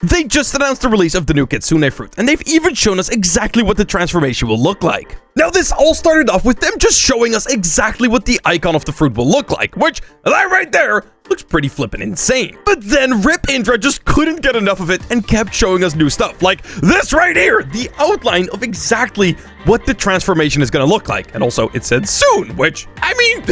They just announced the release of the new Kitsune fruit, and they've even shown us exactly what the transformation will look like. Now, this all started off with them just showing us exactly what the icon of the fruit will look like, which, that right there, looks pretty flippin' insane. But then Rip Indra just couldn't get enough of it and kept showing us new stuff, like this right here, the outline of exactly what the transformation is gonna look like. And also, it said soon, which, I mean...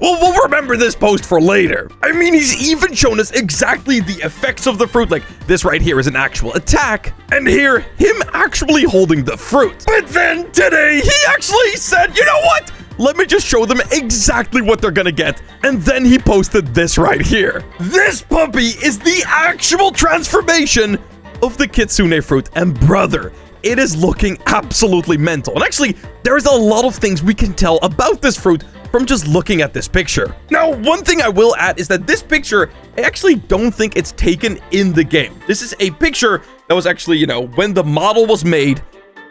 We'll remember this post for later. I mean, he's even shown us exactly the effects of the fruit. Like, this right here is an actual attack. And here, him actually holding the fruit. But then today, he actually said, you know what? Let me just show them exactly what they're gonna get. And then he posted this right here. This puppy is the actual transformation of the Kitsune fruit. And brother, it is looking absolutely mental. And actually, there's a lot of things we can tell about this fruit from just looking at this picture. Now, one thing I will add is that this picture, I actually don't think it's taken in the game. This is a picture that was actually, you know, when the model was made,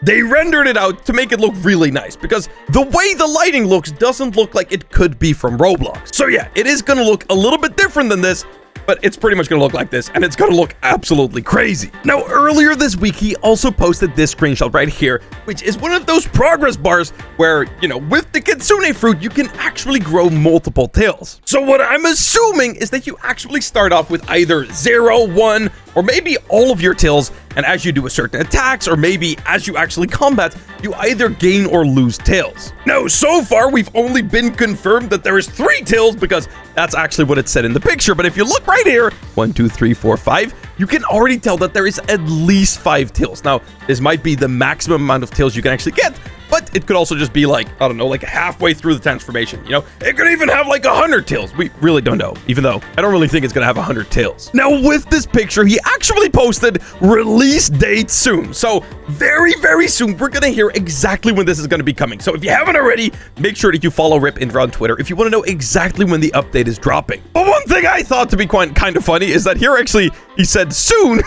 they rendered it out to make it look really nice, because the way the lighting looks doesn't look like it could be from Roblox. So yeah, it is gonna look a little bit different than this, but it's pretty much gonna look like this, and it's gonna look absolutely crazy. Now, earlier this week, he also posted this screenshot right here, which is one of those progress bars where, you know, with the Kitsune fruit, you can actually grow multiple tails. So what I'm assuming is that you actually start off with either 0, 1, or maybe all of your tails, and as you do a certain attacks, or maybe as you actually combat, you either gain or lose tails. Now, so far, we've only been confirmed that there is 3 tails, because that's actually what it said in the picture. But if you look right here, 1, 2, 3, 4, 5, you can already tell that there is at least 5 tails. Now, this might be the maximum amount of tails you can actually get, but it could also just be like, I don't know, like halfway through the transformation, you know? It could even have like 100 tails. We really don't know, even though I don't really think it's gonna have 100 tails. Now, with this picture, he actually posted release date soon. So very, very soon, we're gonna hear exactly when this is gonna be coming. So if you haven't already, make sure that you follow Rip Indra on Twitter if you wanna know exactly when the update is dropping. But one thing I thought to be quite kind of funny is that here actually, he said soon,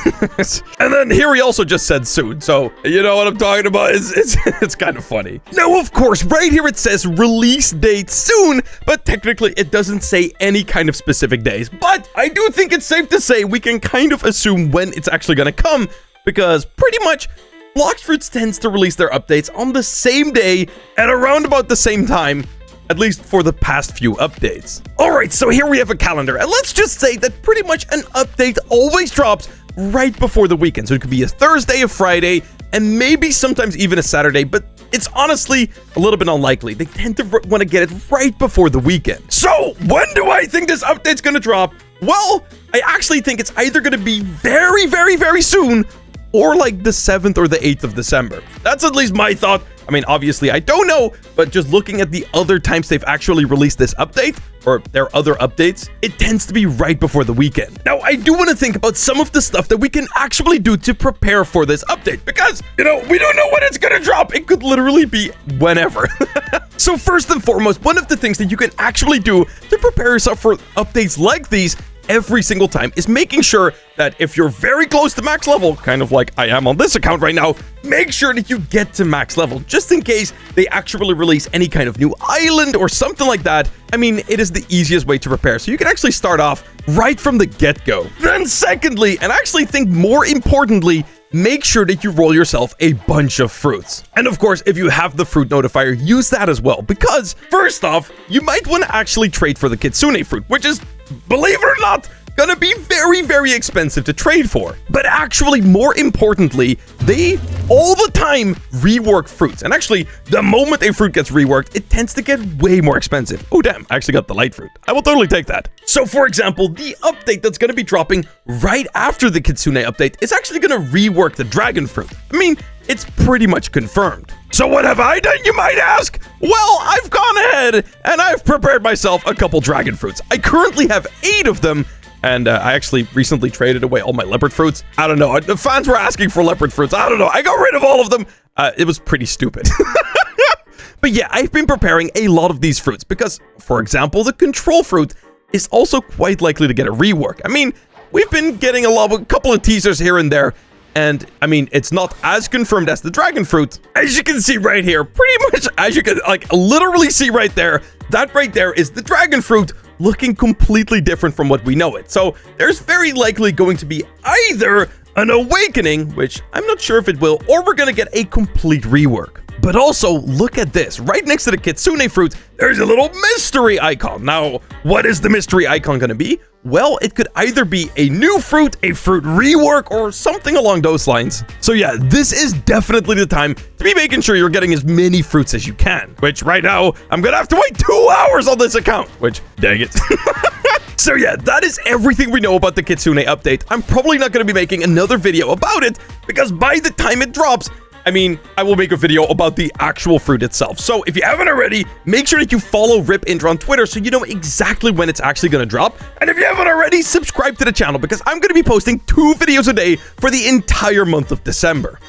and then here he also just said soon. So, you know what I'm talking about? It's kind of funny. Now, of course, right here it says release date soon, but technically it doesn't say any kind of specific days. But I do think it's safe to say we can kind of assume when it's actually gonna come, because pretty much Blox Fruits tends to release their updates on the same day at around about the same time, at least for the past few updates. Alright, so here we have a calendar, and let's just say that pretty much an update always drops right before the weekend. So it could be a Thursday, a Friday, and maybe sometimes even a Saturday, but it's honestly a little bit unlikely. They tend to want to get it right before the weekend. So when do I think this update's gonna drop? Well, I actually think it's either gonna be very, very, very soon, or like the 7th or the 8th of December. That's at least my thought. I mean, obviously, I don't know, but just looking at the other times they've actually released this update, or their other updates, it tends to be right before the weekend. Now, I do want to think about some of the stuff that we can actually do to prepare for this update, because, you know, we don't know when it's gonna drop. It could literally be whenever. So first and foremost, one of the things that you can actually do to prepare yourself for updates like these every single time is making sure that if you're very close to max level, kind of like I am on this account right now, make sure that you get to max level, just in case they actually release any kind of new island or something like that. I mean, it is the easiest way to prepare, so you can actually start off right from the get-go. Then secondly, and I actually think more importantly, make sure that you roll yourself a bunch of fruits. And of course, if you have the fruit notifier, use that as well, because first off, you might want to actually trade for the Kitsune fruit, which is, believe it or not, gonna be very, very expensive to trade for. But actually, more importantly, they all the time rework fruits. And actually, the moment a fruit gets reworked, it tends to get way more expensive. Oh, damn, I actually got the light fruit. I will totally take that. So, for example, the update that's gonna be dropping right after the Kitsune update is actually gonna rework the dragon fruit. I mean, it's pretty much confirmed. So what have I done, you might ask? Well, I've gone ahead and I've prepared myself a couple dragon fruits. I currently have 8 of them, and I actually recently traded away all my leopard fruits. I don't know, the fans were asking for leopard fruits. I don't know, I got rid of all of them. It was pretty stupid. But yeah, I've been preparing a lot of these fruits because, for example, the control fruit is also quite likely to get a rework. I mean, we've been getting a couple of teasers here and there, and I mean, it's not as confirmed as the dragon fruit. As you can see right here, pretty much as you can like literally see right there, that right there is the dragon fruit looking completely different from what we know it. So there's very likely going to be either an awakening, which I'm not sure if it will, or we're gonna get a complete rework. But also, look at this. Right next to the Kitsune fruit, there's a little mystery icon. Now, what is the mystery icon gonna be? Well, it could either be a new fruit, a fruit rework, or something along those lines. So yeah, this is definitely the time to be making sure you're getting as many fruits as you can. Which, right now, I'm gonna have to wait 2 hours on this account. Which, dang it. So yeah, that is everything we know about the Kitsune update. I'm probably not going to be making another video about it, because by the time it drops, I will make a video about the actual fruit itself. So if you haven't already, make sure that you follow Rip Indra on Twitter so you know exactly when it's actually going to drop. And if you haven't already, subscribe to the channel, because I'm going to be posting 2 videos a day for the entire month of December.